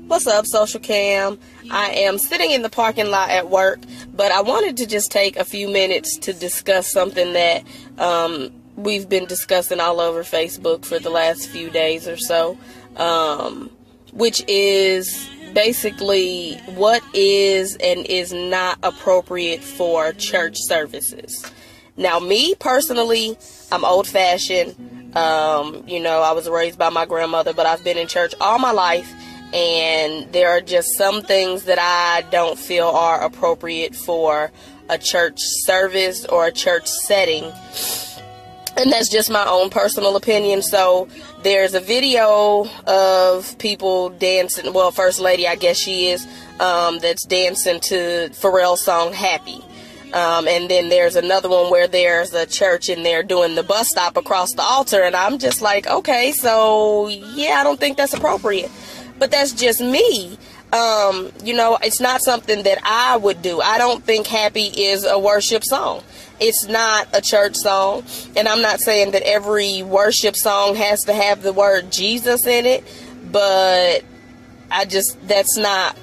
What's up, Social Cam? I am sitting in the parking lot at work, but I wanted to just take a few minutes to discuss something that we've been discussing all over Facebook for the last few days or so, which is basically what is and is not appropriate for church services. Now, me personally, I'm old-fashioned. I was raised by my grandmother, but I've been in church all my life. And there are just some things that I don't feel are appropriate for a church service or a church setting. And that's just my own personal opinion. So there's a video of people dancing. Well, First Lady, I guess she is, that's dancing to Pharrell's song Happy. And then there's another one where there's a church and they're doing the bus stop across the altar. And I'm just like, okay, so yeah, I don't think that's appropriate. But that's just me. It's not something that I would do. I don't think Happy is a worship song. It's not a church song. And I'm not saying that every worship song has to have the word Jesus in it. But it's not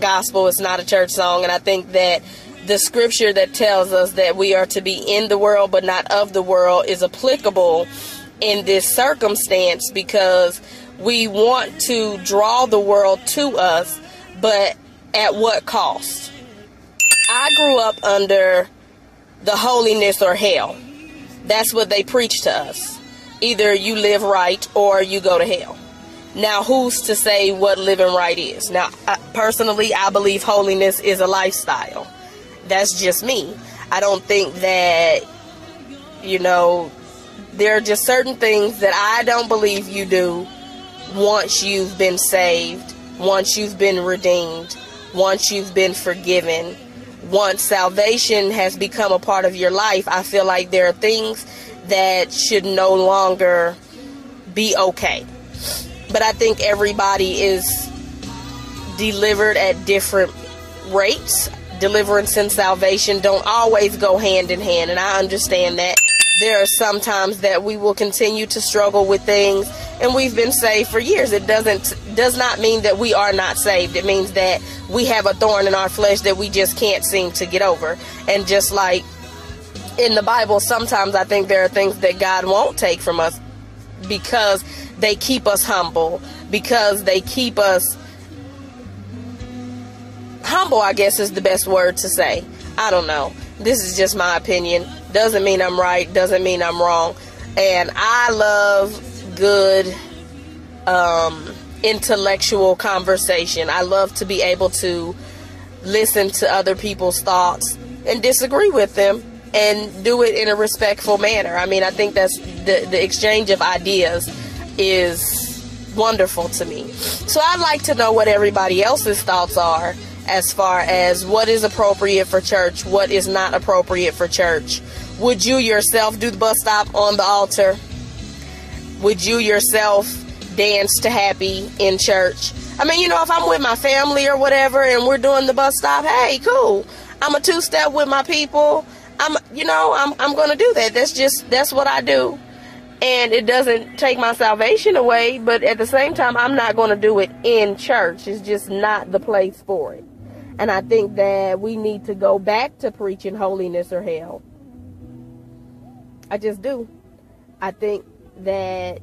gospel. It's not a church song. And I think that the scripture that tells us that we are to be in the world but not of the world is applicable in this circumstance, because we want to draw the world to us, but at what cost? I grew up under the holiness or hell. That's what they preach to us. Either you live right or you go to hell. Now, who's to say what living right is? Now, personally, I believe holiness is a lifestyle. That's just me. I don't think that, there are just certain things that I don't believe you do once you've been saved, once you've been redeemed, once you've been forgiven, once salvation has become a part of your life. I feel like there are things that should no longer be okay. But I think everybody is delivered at different rates. Deliverance and salvation don't always go hand in hand, and I understand that. There are some times that we will continue to struggle with things, and we've been saved for years. It does not mean that we are not saved. It means that we have a thorn in our flesh that we just can't seem to get over. And just like in the Bible, sometimes I think there are things that God won't take from us because they keep us humble, because they keep us humble, I guess is the best word to say. I don't know. This is just my opinion. Doesn't mean I'm right. Doesn't mean I'm wrong. And I love good intellectual conversation. I love to be able to listen to other people's thoughts and disagree with them and do it in a respectful manner. I mean, I think that's the exchange of ideas is wonderful to me. So I'd like to know what everybody else's thoughts are as far as what is appropriate for church, what is not appropriate for church. Would you yourself do the bus stop on the altar? Would you yourself dance to Happy in church? I mean, if I'm with my family or whatever and we're doing the bus stop, hey, cool. I'm a two-step with my people. I'm going to do that. That's what I do. And it doesn't take my salvation away, but at the same time, I'm not going to do it in church. It's just not the place for it. And I think that we need to go back to preaching holiness or hell. I just do. I think that,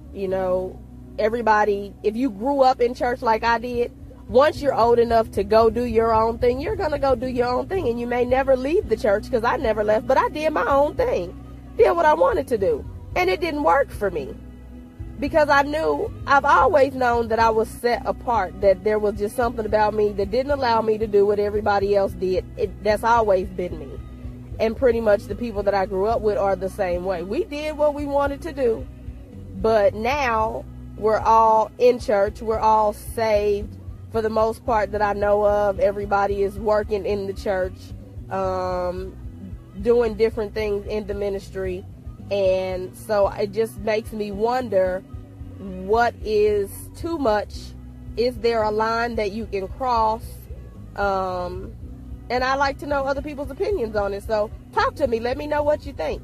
everybody, if you grew up in church like I did, once you're old enough to go do your own thing, you're going to go do your own thing. And you may never leave the church, because I never left, but I did my own thing. Did what I wanted to do. And it didn't work for me. Because I've always known that I was set apart, that there was just something about me that didn't allow me to do what everybody else did. That's always been me. And pretty much the people that I grew up with are the same way. We did what we wanted to do. But now we're all in church. We're all saved for the most part that I know of. Everybody is working in the church, doing different things in the ministry. And so it just makes me wonder, what is too much? Is there a line that you can cross? And I like to know other people's opinions on it. So talk to me. Let me know what you think.